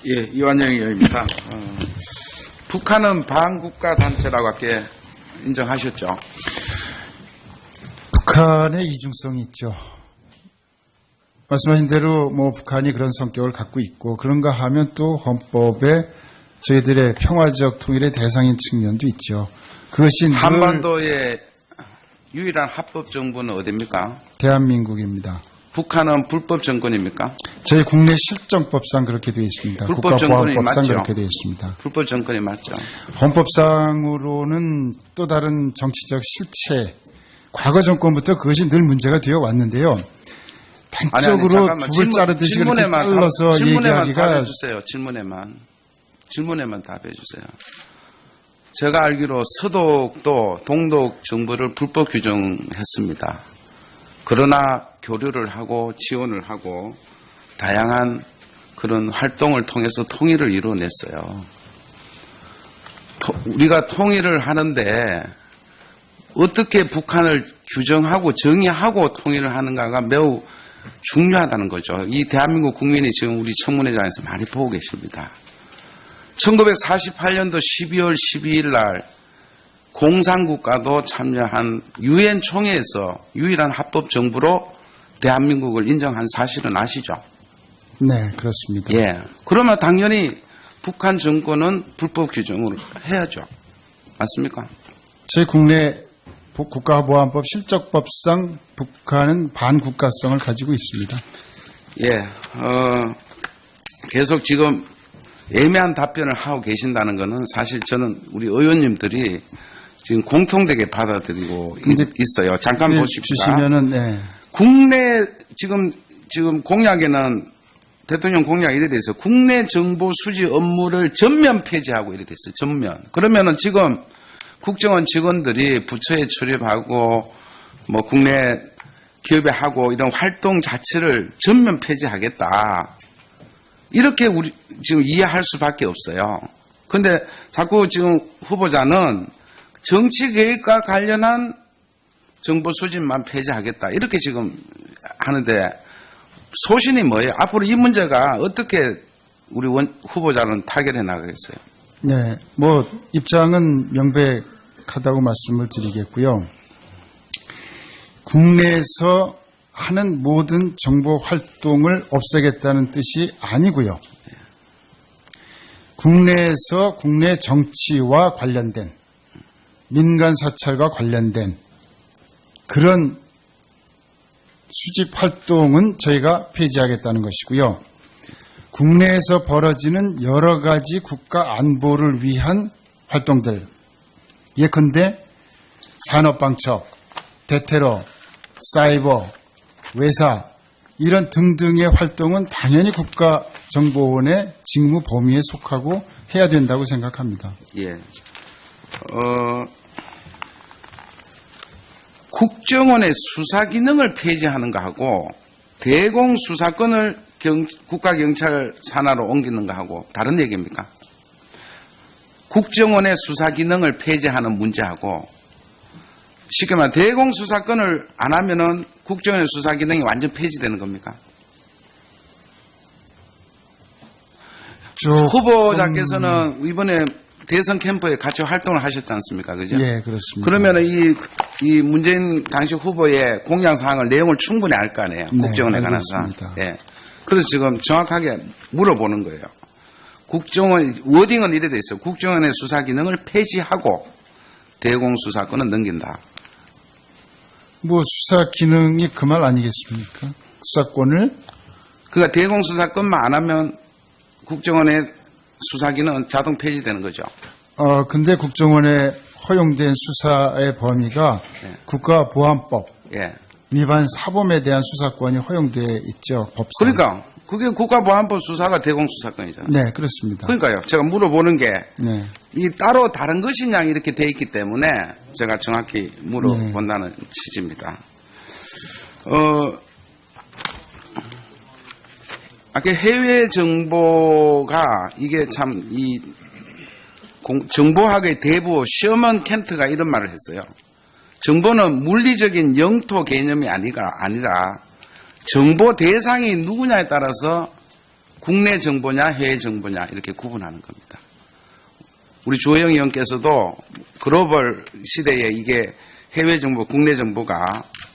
예, 이완영 의원입니다. 북한은 반국가 단체라고 아까 인정하셨죠? 북한의 이중성이 있죠. 말씀하신 대로 북한이 그런 성격을 갖고 있고 그런가 하면 또 헌법에 저희들의 평화적 통일의 대상인 측면도 있죠. 그것이 한반도의 유일한 합법 정부는 어디입니까? 대한민국입니다. 북한은 불법 정권입니까? 저희 국내 실정법상 그렇게 되어 있습니다. 불법 정권이 국가보안법상 맞죠? 그렇게 되어 있습니다. 불법 정권이 맞죠. 헌법상으로는 또 다른 정치적 실체, 과거 정권부터 그것이 늘 문제가 되어 왔는데요. 단적으로 죽을 자르듯이 그렇게 잘라서 질문에만 얘기하기가 답해주세요. 질문에만 답해주세요. 제가 알기로 서독도 동독 정부를 불법 규정했습니다. 그러나 교류를 하고 지원을 하고 다양한 그런 활동을 통해서 통일을 이루어냈어요. 우리가 통일을 하는데 어떻게 북한을 규정하고 정의하고 통일을 하는가가 매우 중요하다는 거죠. 이 대한민국 국민이 지금 우리 청문회장에서 많이 보고 계십니다. 1948년도 12월 12일 날 공산국가도 참여한 유엔 총회에서 유일한 합법 정부로 대한민국을 인정한 사실은 아시죠? 네, 그렇습니다. 예. 그러면 당연히 북한 정권은 불법 규정을 해야죠. 맞습니까? 저희 국내 국가보안법 실적법상 북한은 반국가성을 가지고 있습니다. 예. 계속 지금 애매한 답변을 하고 계신다는 것은 사실 저는 우리 의원님들이 지금 공통되게 받아들이고 있어요. 잠깐 보십시오. 주시면은, 네. 국내 지금 공약에는 대통령 공약 이래 돼 있어요. 국내 정보 수집 업무를 전면 폐지하고 이래 돼 있어요. 전면. 그러면은 지금 국정원 직원들이 부처에 출입하고 국내 기업에 하고 이런 활동 자체를 전면 폐지하겠다. 이렇게 우리 지금 이해할 수밖에 없어요. 그런데 자꾸 지금 후보자는 정치 개입과 관련한 정보 수집만 폐지하겠다. 이렇게 지금 하는데 소신이 뭐예요? 앞으로 이 문제가 어떻게 우리 후보자는 타결해 나가겠어요? 네, 입장은 명백하다고 말씀을 드리겠고요. 국내에서 하는 모든 정보 활동을 없애겠다는 뜻이 아니고요. 국내에서 국내 정치와 관련된 민간 사찰과 관련된 그런 수집 활동은 저희가 폐지하겠다는 것이고요. 국내에서 벌어지는 여러 가지 국가 안보를 위한 활동들, 예컨대 산업방첩, 대테러, 사이버, 외사 이런 등등의 활동은 당연히 국가정보원의 직무 범위에 속하고 해야 된다고 생각합니다. 예. 국정원의 수사 기능을 폐지하는 거하고 대공 수사권을 국가경찰 산하로 옮기는 거하고 다른 얘기입니까? 국정원의 수사 기능을 폐지하는 문제하고 쉽게 말해 대공 수사권을 안 하면은 국정원의 수사 기능이 완전 폐지되는 겁니까? 후보자께서는 이번에 대선 캠프에 같이 활동을 하셨지 않습니까? 그죠? 예, 그렇습니다. 그러면 이 문재인 당시 후보의 공약 사항을 내용을 충분히 알 거 아니에요. 네, 국정원에 관한 사항. 예. 그래서 지금 정확하게 물어보는 거예요. 국정원, 워딩은 이래 돼 있어요. 국정원의 수사 기능을 폐지하고 대공 수사권은 넘긴다. 수사 기능이 그 말 아니겠습니까? 수사권을? 그러니까 대공 수사권만 안 하면 국정원의 수사 기능은 자동 폐지되는 거죠. 근데 국정원에 허용된 수사의 범위가 네. 국가보안법 예. 위반 사범에 대한 수사권이 허용되어 있죠. 법상. 그러니까 그게 국가보안법 수사가 대공 수사권이잖아요. 네, 그렇습니다. 그러니까요. 제가 물어보는 게 네. 이 따로 다른 것이냐 이렇게 돼 있기 때문에 제가 정확히 물어본다는 취지입니다. 아까 해외 정보가 이게 참 정보학의 대부 셔먼 켄트가 이런 말을 했어요. 정보는 물리적인 영토 개념이 아니라 정보 대상이 누구냐에 따라서 국내 정보냐 해외 정보냐 이렇게 구분하는 겁니다. 우리 주호영 의원께서도 글로벌 시대에 이게 해외 정보, 국내 정보가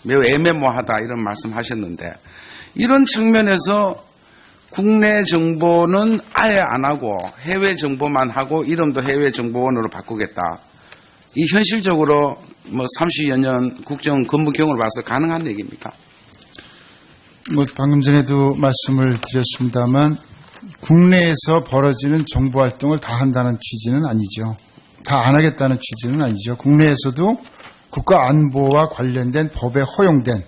매우 애매모호하다 이런 말씀하셨는데 이런 측면에서 국내 정보는 아예 안 하고 해외 정보만 하고 이름도 해외 정보원으로 바꾸겠다. 이 현실적으로 뭐 30여 년 국정 근무 경험을 봐서 가능한 얘기입니까? 뭐 방금 전에도 말씀을 드렸습니다만 국내에서 벌어지는 정보 활동을 다 한다는 취지는 아니죠. 다 안 하겠다는 취지는 아니죠. 국내에서도 국가 안보와 관련된 법에 허용된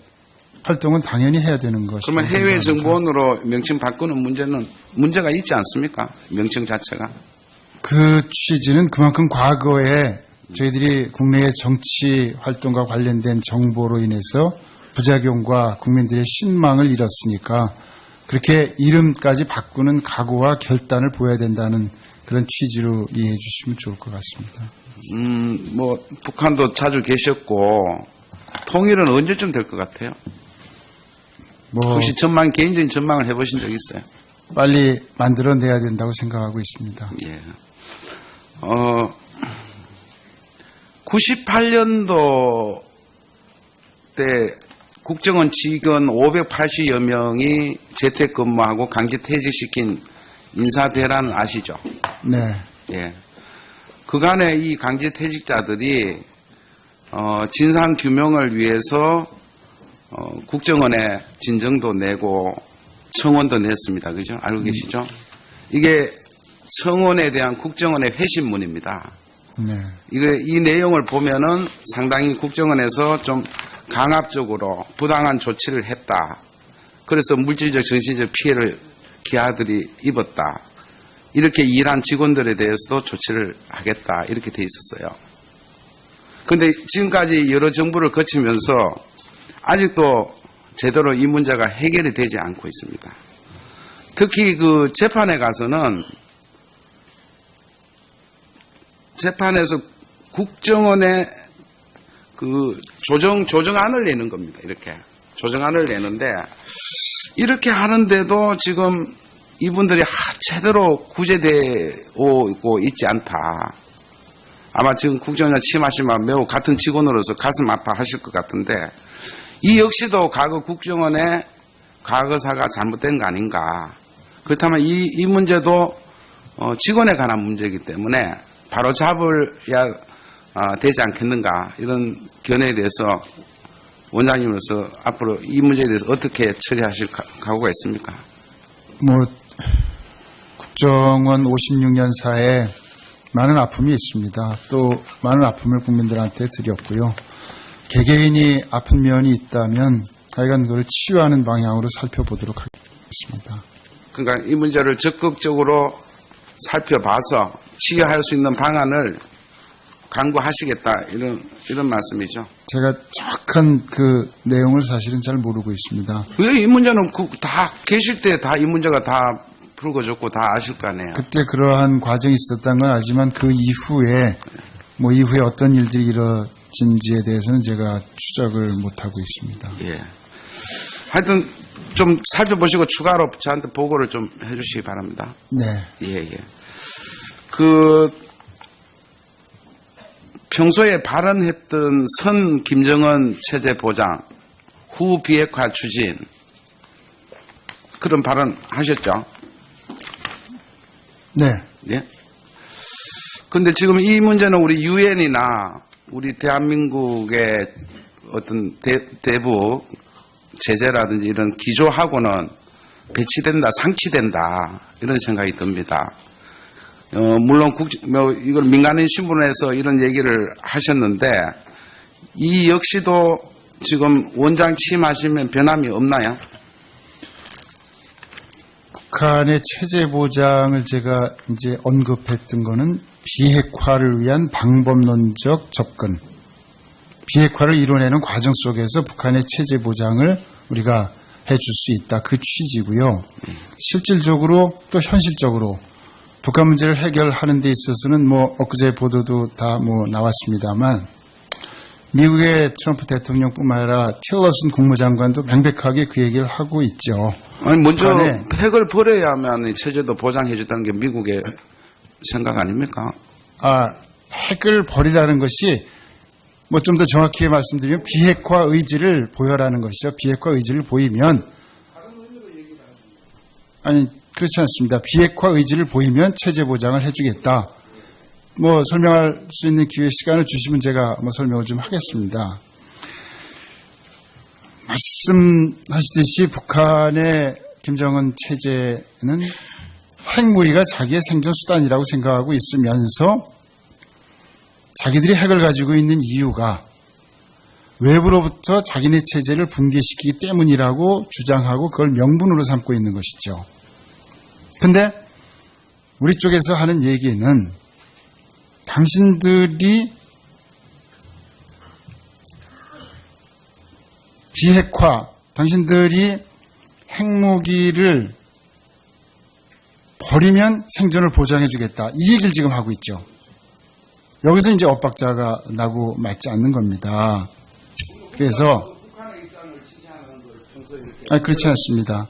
활동은 당연히 해야 되는 것이죠. 그러면 해외 정보원으로 명칭 바꾸는 문제는 문제가 있지 않습니까? 명칭 자체가. 그 취지는 그만큼 과거에 저희들이 국내의 정치 활동과 관련된 정보로 인해서 부작용과 국민들의 신망을 잃었으니까 그렇게 이름까지 바꾸는 각오와 결단을 보여야 된다는 그런 취지로 이해해 주시면 좋을 것 같습니다. 뭐 북한도 자주 계셨고 통일은 언제쯤 될 것 같아요? 뭐 혹시 개인적인 전망을 해보신 적 있어요? 빨리 만들어내야 된다고 생각하고 있습니다. 예. 98년도 때 국정원 직원 580여 명이 재택근무하고 강제 퇴직시킨 인사대란 아시죠? 네. 예. 그간에 이 강제 퇴직자들이 진상 규명을 위해서 국정원에 진정도 내고 청원도 냈습니다. 그죠? 알고 계시죠? 이게 청원에 대한 국정원의 회신문입니다. 네. 이 내용을 보면은 상당히 국정원에서 좀 강압적으로 부당한 조치를 했다. 그래서 물질적, 정신적 피해를 기하들이 입었다. 이렇게 일한 직원들에 대해서도 조치를 하겠다. 이렇게 돼 있었어요. 그런데 지금까지 여러 정부를 거치면서 아직도 제대로 이 문제가 해결이 되지 않고 있습니다. 특히 그 재판에 가서는 재판에서 국정원의 그 조정안을 내는 겁니다. 이렇게 조정안을 내는데 이렇게 하는데도 지금 이분들이 제대로 구제되고 있지 않다. 아마 지금 국정원에 취임하시면 매우 같은 직원으로서 가슴 아파하실 것 같은데 이 역시도 과거 국정원의 과거사가 잘못된 거 아닌가. 그렇다면 이 문제도 직원에 관한 문제이기 때문에 바로 잡을야 되지 않겠는가 이런 견해에 대해서 원장님으로서 앞으로 이 문제에 대해서 어떻게 처리하실 각오가 있습니까? 뭐 국정원 56년사에 많은 아픔이 있습니다. 또 많은 아픔을 국민들한테 드렸고요. 개개인이 아픈 면이 있다면 하여간 그걸 치유하는 방향으로 살펴보도록 하겠습니다. 그러니까 이 문제를 적극적으로 살펴봐서 치유할 수 있는 방안을 강구하시겠다 이런 말씀이죠. 제가 정확한 그 내용을 사실은 잘 모르고 있습니다. 왜 이 문제는 다 계실 때 다 이 문제가 다 풀어졌고 다 아실 거 아니에요. 그때 그러한 과정이 있었다는 건 알지만 그 이후에 이후에 어떤 일들이 이뤄진지에 대해서는 제가 추적을 못하고 있습니다. 예. 하여튼 좀 살펴보시고 추가로 저한테 보고를 좀 해주시기 바랍니다. 네. 예. 평소에 발언했던 선 김정은 체제 보장, 후 비핵화 추진 그런 발언 하셨죠? 네. 예. 근데 지금 이 문제는 우리 유엔이나 우리 대한민국의 어떤 대북 제재라든지 이런 기조하고는 배치된다, 상치된다 이런 생각이 듭니다. 물론 이걸 민간인 신분에서 이런 얘기를 하셨는데 이 역시도 지금 원장 취임하시면 변함이 없나요? 북한의 체제 보장을 제가 이제 언급했던 거는 비핵화를 위한 방법론적 접근, 비핵화를 이뤄내는 과정 속에서 북한의 체제 보장을 우리가 해줄 수 있다. 그 취지고요. 실질적으로 또 현실적으로 북한 문제를 해결하는 데 있어서는 엊그제 보도도 다 나왔습니다만 미국의 트럼프 대통령뿐만 아니라 틸러슨 국무장관도 명백하게 그 얘기를 하고 있죠. 아니, 먼저 북한에- 핵을 버려야만 체제도 보장해줬다는 게 미국의 생각 아닙니까? 핵을 버리라는 것이 뭐 좀 더 정확히 말씀드리면 비핵화 의지를 보여라는 것이죠. 비핵화 의지를 보이면 아니 그렇지 않습니다. 비핵화 의지를 보이면 체제 보장을 해주겠다. 뭐 설명할 수 있는 기회 시간을 주시면 제가 뭐 설명을 좀 하겠습니다. 말씀하시듯이 북한의 김정은 체제는 핵무기가 자기의 생존 수단이라고 생각하고 있으면서 자기들이 핵을 가지고 있는 이유가 외부로부터 자기네 체제를 붕괴시키기 때문이라고 주장하고 그걸 명분으로 삼고 있는 것이죠. 근데 우리 쪽에서 하는 얘기는 당신들이 비핵화, 당신들이 핵무기를 버리면 생존을 보장해주겠다. 이 얘기를 지금 하고 있죠. 여기서 이제 엇박자가 나고 맞지 않는 겁니다. 그래서 그렇지 않습니다.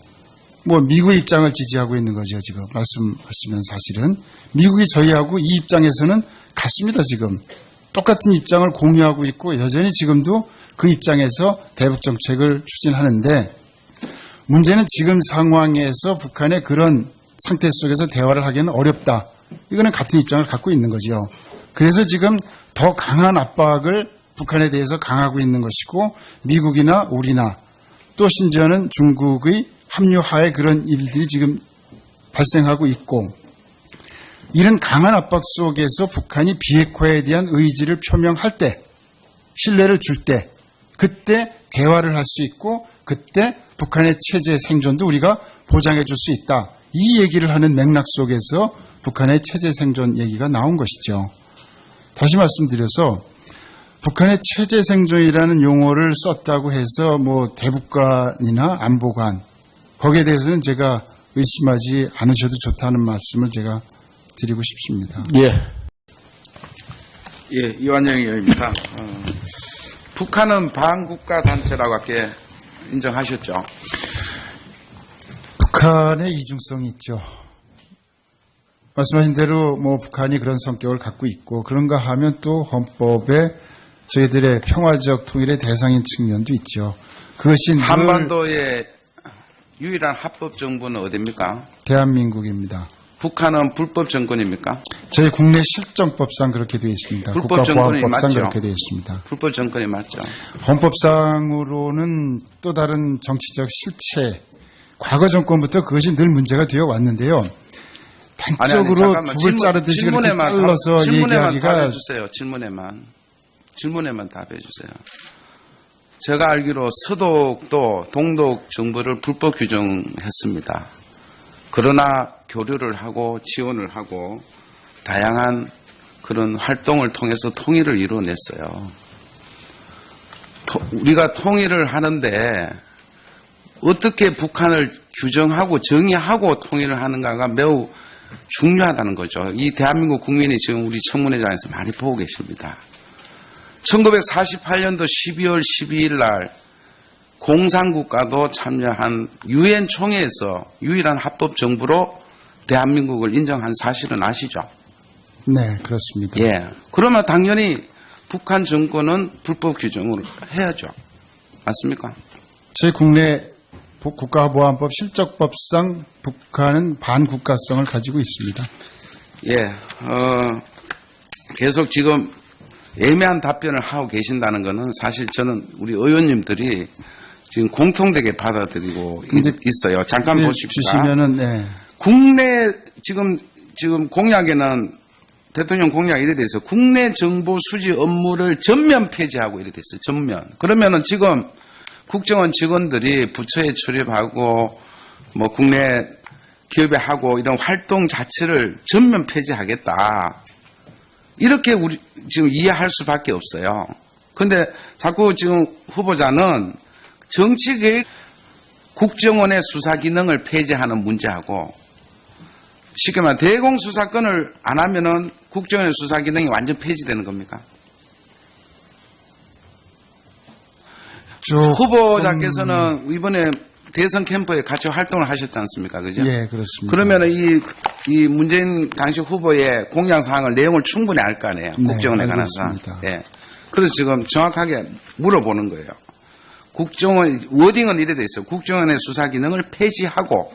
뭐 미국의 입장을 지지하고 있는 거죠. 지금 말씀하시면 사실은 미국이 저희하고 이 입장에서는 같습니다. 지금 똑같은 입장을 공유하고 있고 여전히 지금도 그 입장에서 대북 정책을 추진하는데 문제는 지금 상황에서 북한의 그런 상태 속에서 대화를 하기는 어렵다. 이거는 같은 입장을 갖고 있는 거죠. 그래서 지금 더 강한 압박을 북한에 대해서 강하고 있는 것이고 미국이나 우리나 또 심지어는 중국의 합류하에 그런 일들이 지금 발생하고 있고 이런 강한 압박 속에서 북한이 비핵화에 대한 의지를 표명할 때 신뢰를 줄 때 그때 대화를 할 수 있고 그때 북한의 체제 생존도 우리가 보장해 줄 수 있다. 이 얘기를 하는 맥락 속에서 북한의 체제 생존 얘기가 나온 것이죠. 다시 말씀드려서 북한의 체제 생존이라는 용어를 썼다고 해서 뭐 대북관이나 안보관 거기에 대해서는 제가 의심하지 않으셔도 좋다는 말씀을 제가 드리고 싶습니다. 예, 이완영 의원입니다. 북한은 반국가 단체라고 아까 인정하셨죠? 북한의 이중성이 있죠. 말씀하신 대로 뭐 북한이 그런 성격을 갖고 있고 그런가 하면 또 헌법에 저희들의 평화적 통일의 대상인 측면도 있죠. 그것이 늘 한반도의 유일한 합법 정부는 어디입니까? 대한민국입니다. 북한은 불법 정권입니까? 저희 국내 실정법상 그렇게 되어 있습니다. 불법 정권이 국가보안법상 맞죠? 그렇게 되어 있습니다. 불법 정권이 맞죠. 헌법상으로는 또 다른 정치적 실체, 과거 정권부터 그것이 늘 문제가 되어 왔는데요. 단적으로 잠깐만. 죽을 자르듯이 그렇게 잘라서 질문에만 얘기하기가 답해주세요. 질문에만 답해주세요. 제가 알기로 서독도 동독 정부를 불법 규정했습니다. 그러나 교류를 하고 지원을 하고 다양한 그런 활동을 통해서 통일을 이루어냈어요. 우리가 통일을 하는데 어떻게 북한을 규정하고 정의하고 통일을 하는가가 매우 중요하다는 거죠. 이 대한민국 국민이 지금 우리 청문회장에서 많이 보고 계십니다. 1948년도 12월 12일 날 공산국가도 참여한 유엔 총회에서 유일한 합법 정부로 대한민국을 인정한 사실은 아시죠? 네, 그렇습니다. 예. 그러면 당연히 북한 정권은 불법 규정을 해야죠. 맞습니까? 저희 국내 국가보안법 실적법상 북한은 반국가성을 가지고 있습니다. 예. 계속 지금 애매한 답변을 하고 계신다는 것은 사실 저는 우리 의원님들이 지금 공통되게 받아들이고 있어요. 잠깐 보십시오. 주시면은 네. 국내 지금 공약에는 대통령 공약 이래 돼서 국내 정보 수집 업무를 전면 폐지하고 이래 됐어요. 전면. 그러면은 지금 국정원 직원들이 부처에 출입하고 뭐 국내 기업에 하고 이런 활동 자체를 전면 폐지하겠다. 이렇게 우리 지금 이해할 수밖에 없어요. 근데 자꾸 지금 후보자는 정치계획 국정원의 수사 기능을 폐지하는 문제하고 쉽게 말해 대공수사권을 안 하면은 국정원의 수사 기능이 완전 폐지되는 겁니까? 후보자께서는 이번에 대선 캠프에 같이 활동을 하셨지 않습니까? 그죠? 예, 그렇습니다. 그러면은 이 문재인 당시 후보의 공약 사항을 내용을 충분히 알 거 아니에요. 네, 국정원에 관한 사항. 알겠습니다. 예. 그래서 지금 정확하게 물어보는 거예요. 국정원 워딩은 이래 돼 있어요. 국정원의 수사 기능을 폐지하고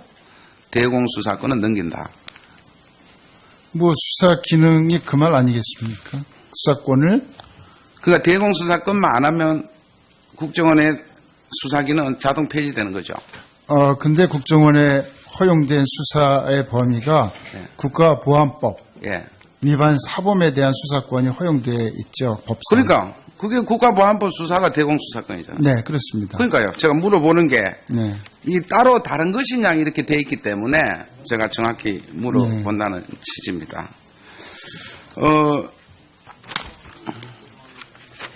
대공수사권은 넘긴다. 뭐 수사 기능이 그 말 아니겠습니까? 수사권을 그러니까 대공수사권만 안 하면 국정원의 수사 기능은 자동 폐지되는 거죠. 근데 국정원에 허용된 수사의 범위가 예. 국가보안법 예. 위반 사범에 대한 수사권이 허용돼 있죠. 법상. 그러니까 그게 국가보안법 수사가 대공수사권이잖아요. 네, 그렇습니다. 그러니까요. 제가 물어보는 게 네. 이 따로 다른 것이냐 이렇게 돼 있기 때문에 제가 정확히 물어본다는 취지입니다.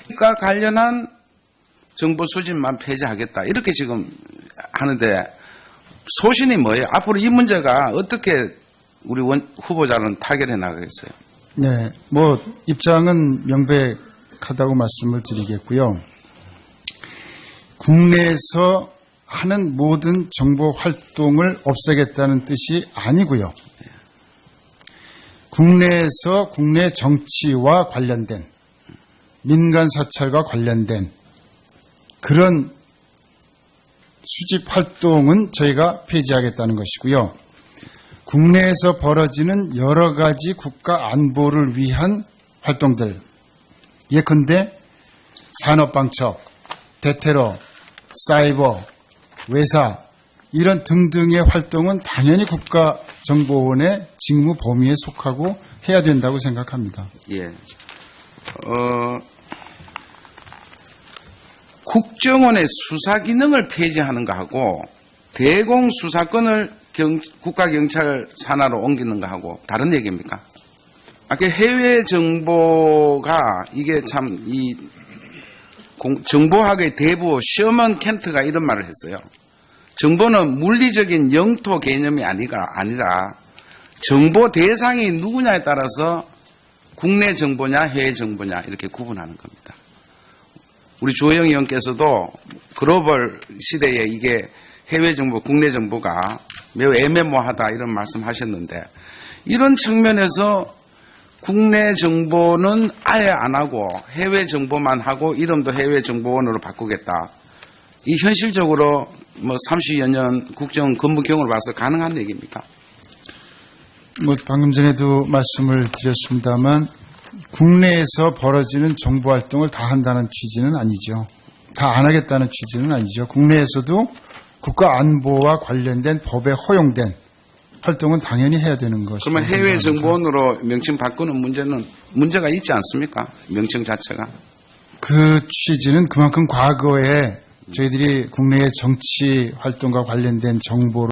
그러니까 관련한 정보 수집만 폐지하겠다 이렇게 지금 하는데 소신이 뭐예요? 앞으로 이 문제가 어떻게 우리 후보자는 타결해 나가겠어요? 네, 뭐 입장은 명백하다고 말씀을 드리겠고요. 국내에서 하는 모든 정보 활동을 없애겠다는 뜻이 아니고요. 국내에서 국내 정치와 관련된 민간 사찰과 관련된 그런 수집 활동은 저희가 폐지하겠다는 것이고요. 국내에서 벌어지는 여러 가지 국가 안보를 위한 활동들, 예컨대 산업방첩, 대테러, 사이버, 외사 이런 등등의 활동은 당연히 국가정보원의 직무 범위에 속하고 해야 된다고 생각합니다. 예. 국정원의 수사 기능을 폐지하는 거하고 대공 수사권을 국가경찰 산하로 옮기는 거하고 다른 얘기입니까? 아까 해외 정보가 이게 참 이 정보학의 대부 셔먼 켄트가 이런 말을 했어요. 정보는 물리적인 영토 개념이 아니라 정보 대상이 누구냐에 따라서 국내 정보냐 해외 정보냐 이렇게 구분하는 겁니다. 우리 주호영 의원께서도 글로벌 시대에 이게 해외 정보, 국내 정보가 매우 애매모호하다 이런 말씀하셨는데 이런 측면에서 국내 정보는 아예 안 하고 해외 정보만 하고 이름도 해외 정보원으로 바꾸겠다. 이 현실적으로 뭐 30여 년 국정 근무 경험을 봐서 가능한 얘기입니까? 뭐 방금 전에도 말씀을 드렸습니다만 국내에서 벌어지는 정보 활동을 다 한다는 취지는 아니죠. 다 안 하겠다는 취지는 아니죠. 국내에서도 국가 안보와 관련된 법에 허용된 활동은 당연히 해야 되는 것이죠. 그러면 해외 정보원으로 명칭 바꾸는 문제가 있지 않습니까? 명칭 자체가. 그 취지는 그만큼 과거에 저희들이 국내의 정치 활동과 관련된 정보를